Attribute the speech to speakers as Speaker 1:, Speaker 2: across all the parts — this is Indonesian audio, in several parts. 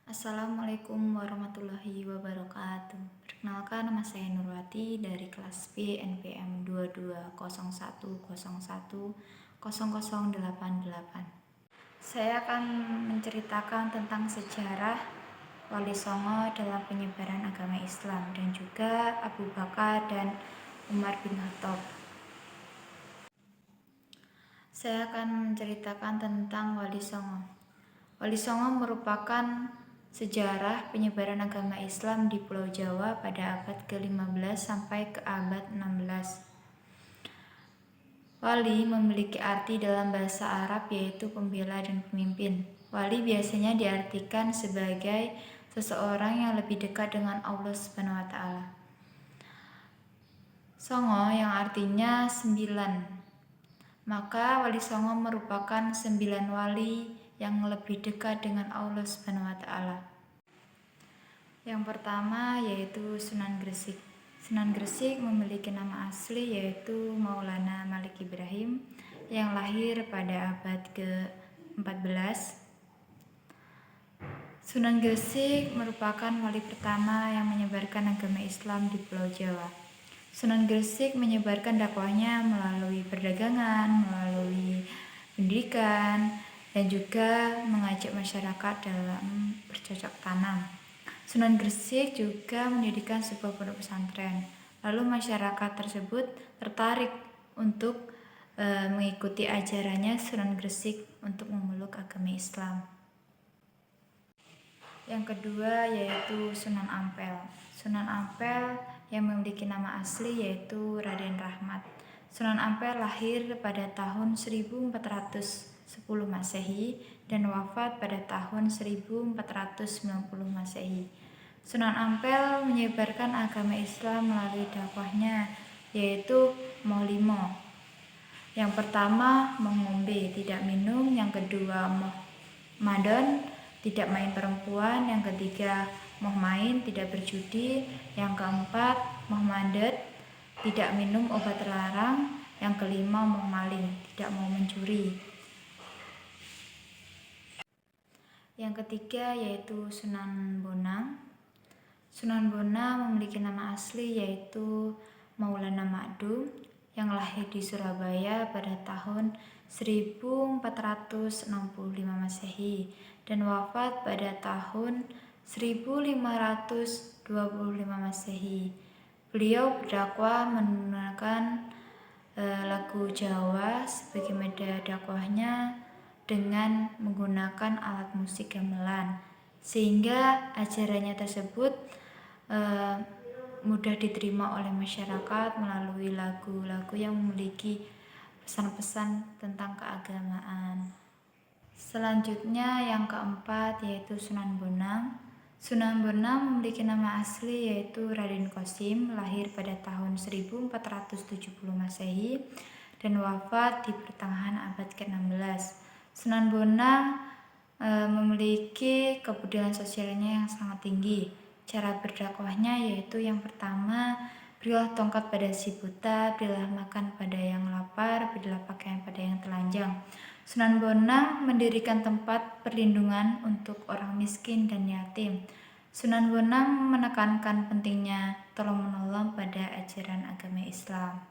Speaker 1: Assalamualaikum warahmatullahi wabarakatuh. Perkenalkan, nama saya Nurwati dari kelas B NPM 2201010088. Saya akan menceritakan tentang sejarah Wali Songo dalam penyebaran agama Islam dan juga Abu Bakar dan Umar bin Khattab. Saya akan menceritakan tentang Wali Songo. Wali Songo merupakan sejarah penyebaran agama Islam di Pulau Jawa pada abad ke-15 sampai ke abad 16. Wali memiliki arti dalam bahasa Arab yaitu pembela dan pemimpin. Wali biasanya diartikan sebagai seseorang yang lebih dekat dengan Allah Subhanahu wa taala. Songo yang artinya 9. Maka Wali Songo merupakan 9 wali yang lebih dekat dengan Allah Subhanahu wa taala. Yang pertama yaitu Sunan Gresik. Sunan Gresik memiliki nama asli yaitu Maulana Malik Ibrahim yang lahir pada abad ke-14. Sunan Gresik merupakan wali pertama yang menyebarkan agama Islam di Pulau Jawa. Sunan Gresik menyebarkan dakwahnya melalui perdagangan, melalui pendidikan, dan juga mengajak masyarakat dalam bercocok tanam. Sunan Gresik juga mendirikan sebuah pondok pesantren. Lalu masyarakat tersebut tertarik untuk mengikuti ajarannya Sunan Gresik untuk memeluk agama Islam. Yang kedua yaitu Sunan Ampel. Sunan Ampel yang memiliki nama asli yaitu Raden Rahmat. Sunan Ampel lahir pada tahun 1410 Masehi dan wafat pada tahun 1490 Masehi. Sunan Ampel menyebarkan agama Islam melalui dakwahnya yaitu Moh Limo. Yang pertama moh ngombe, tidak minum. Yang kedua moh madon, tidak main perempuan. Yang ketiga moh main, tidak berjudi. Yang keempat moh mandet, tidak minum obat terlarang. Yang kelima moh maling, tidak mau mencuri. Yang ketiga yaitu Sunan Bonang. Sunan Bonang memiliki nama asli yaitu Maulana Ma'dum yang lahir di Surabaya pada tahun 1465 Masehi dan wafat pada tahun 1525 Masehi. Beliau berdakwah menggunakan lagu Jawa sebagai media dakwahnya dengan menggunakan alat musik gamelan, sehingga ajarannya tersebut mudah diterima oleh masyarakat melalui lagu-lagu yang memiliki pesan-pesan tentang keagamaan. Selanjutnya yang keempat yaitu Sunan Bonang. Sunan Bonang memiliki nama asli yaitu Raden Qasim, lahir pada tahun 1470 Masehi dan wafat di pertengahan abad ke-16. Sunan Bonang memiliki kebudayaan sosialnya yang sangat tinggi. Cara berdakwahnya yaitu yang pertama, berilah tongkat pada si buta, berilah makan pada yang lapar, berilah pakaian pada yang telanjang. Sunan Bonang mendirikan tempat perlindungan untuk orang miskin dan yatim. Sunan Bonang menekankan pentingnya tolong-menolong pada ajaran agama Islam.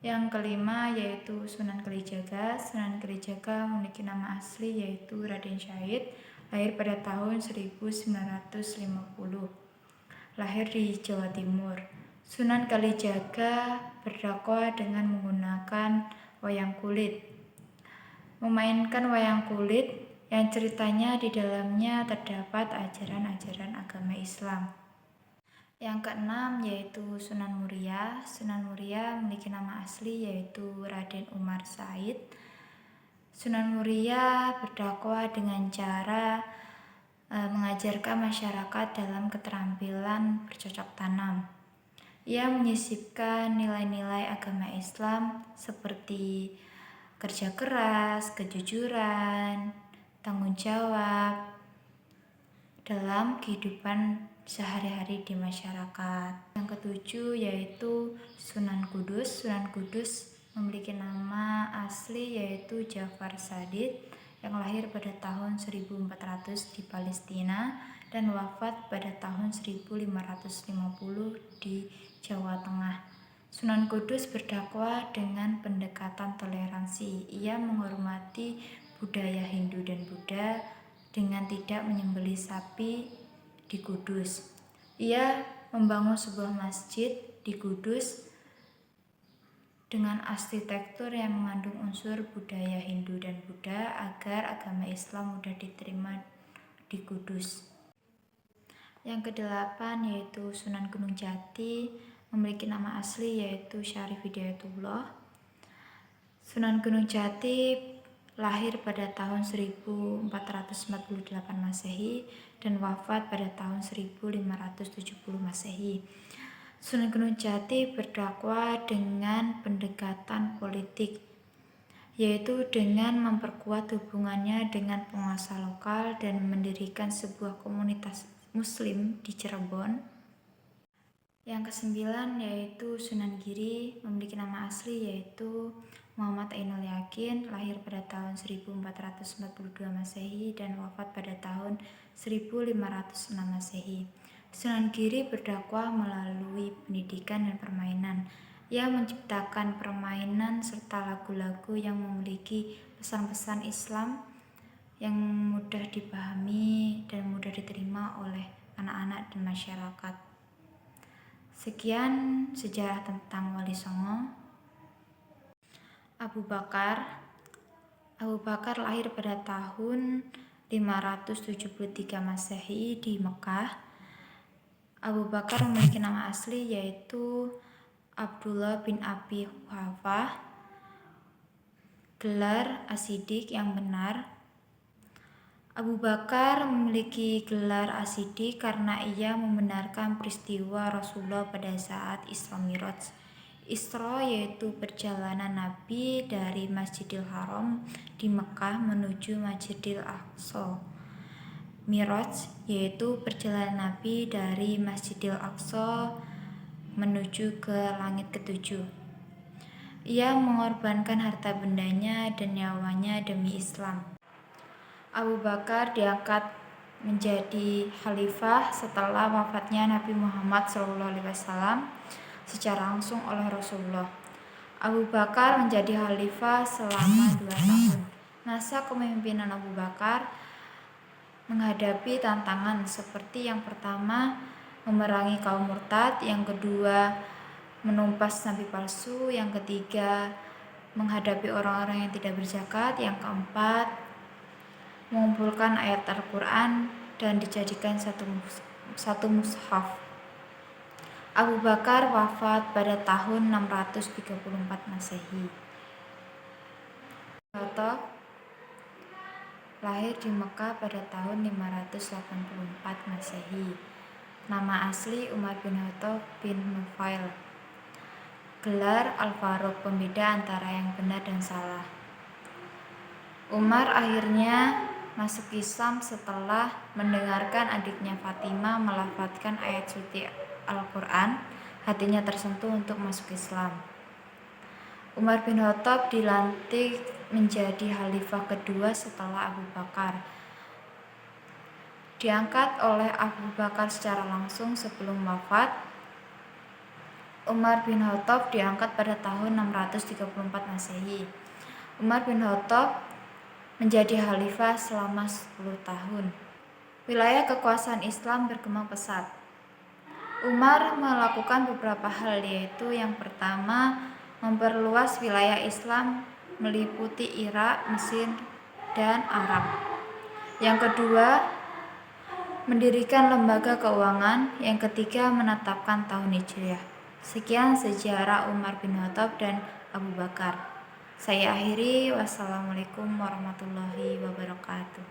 Speaker 1: Yang kelima yaitu Sunan Kalijaga. Sunan Kalijaga memiliki nama asli yaitu Raden Syahid, lahir pada tahun 1950. Lahir di Jawa Timur. Sunan Kalijaga berdakwah dengan menggunakan wayang kulit. Memainkan wayang kulit yang ceritanya di dalamnya terdapat ajaran-ajaran agama Islam. Yang keenam yaitu Sunan Muria. Sunan Muria memiliki nama asli yaitu Raden Umar Said. Sunan Muria berdakwah dengan cara mengajarkan masyarakat dalam keterampilan bercocok tanam. Ia menyisipkan nilai-nilai agama Islam seperti kerja keras, kejujuran, tanggung jawab dalam kehidupan sehari-hari di masyarakat. Yang ketujuh yaitu Sunan Kudus. Sunan Kudus memiliki nama asli yaitu Jafar Sadid yang lahir pada tahun 1400 di Palestina dan wafat pada tahun 1550 di Jawa Tengah. Sunan Kudus berdakwah dengan pendekatan toleransi. Ia menghormati budaya Hindu dan Buddha dengan tidak menyembelih sapi di Kudus. Ia membangun sebuah masjid di Kudus dengan arsitektur yang mengandung unsur budaya Hindu dan Buddha agar agama Islam mudah diterima di Kudus. Yang kedelapan yaitu Sunan Gunung Jati, memiliki nama asli yaitu Syarif Hidayatullah. Sunan Gunung Jati lahir pada tahun 1448 Masehi dan wafat pada tahun 1570 Masehi. Sunan Gunung Jati berdakwah dengan pendekatan politik, yaitu dengan memperkuat hubungannya dengan penguasa lokal dan mendirikan sebuah komunitas Muslim di Cirebon. Yang kesembilan yaitu Sunan Giri, memiliki nama asli yaitu Muhammad Ainul Yakin, lahir pada tahun 1442 Masehi dan wafat pada tahun 1506 Masehi. Sunan Giri berdakwah melalui pendidikan dan permainan. Ia menciptakan permainan serta lagu-lagu yang memiliki pesan-pesan Islam yang mudah dipahami dan mudah diterima oleh anak-anak dan masyarakat. Sekian sejarah tentang Wali Songo. Abu Bakar lahir pada tahun 573 Masehi di Mekah. Abu Bakar memiliki nama asli yaitu Abdullah bin Abi Quhafah, gelar As-Siddiq yang benar. Abu Bakar memiliki gelar As-Siddiq karena ia membenarkan peristiwa Rasulullah pada saat Isra Mi'raj. Isra yaitu perjalanan Nabi dari Masjidil Haram di Mekah menuju Masjidil Aqsa. Mi'raj yaitu perjalanan Nabi dari Masjidil Aqsa menuju ke langit ketujuh. Ia mengorbankan harta bendanya dan nyawanya demi Islam. Abu Bakar diangkat menjadi khalifah setelah wafatnya Nabi Muhammad SAW secara langsung oleh Rasulullah. Abu Bakar menjadi khalifah selama 2 tahun. Masa kepemimpinan Abu Bakar menghadapi tantangan seperti yang pertama, memerangi kaum murtad, yang kedua, menumpas nabi palsu, yang ketiga, menghadapi orang-orang yang tidak berzakat, yang keempat, mengumpulkan ayat Al-Quran dan dijadikan satu mushaf. Abu Bakar wafat pada tahun 634 Masehi. Khattab lahir di Mekah pada tahun 584 Masehi. Nama asli Umar bin Khattab bin Nufail. Gelar Al-Faruq, pembeda antara yang benar dan salah. Umar akhirnya masuk Islam setelah mendengarkan adiknya Fatimah melafadzkan ayat suci Al-Quran. Hatinya tersentuh untuk masuk Islam. Umar bin Khattab dilantik menjadi khalifah kedua setelah Abu Bakar. Diangkat oleh Abu Bakar secara langsung sebelum wafat. Umar bin Khattab diangkat pada tahun 634 Masehi. Umar bin Khattab menjadi khalifah selama 10 tahun. Wilayah kekuasaan Islam berkembang pesat. Umar melakukan beberapa hal, yaitu yang pertama, memperluas wilayah Islam meliputi Irak, Mesir, dan Arab. Yang kedua, mendirikan lembaga keuangan. Yang ketiga, menetapkan tahun Hijriah. Sekian sejarah Umar bin Khattab dan Abu Bakar. Saya akhiri. Wassalamualaikum warahmatullahi wabarakatuh.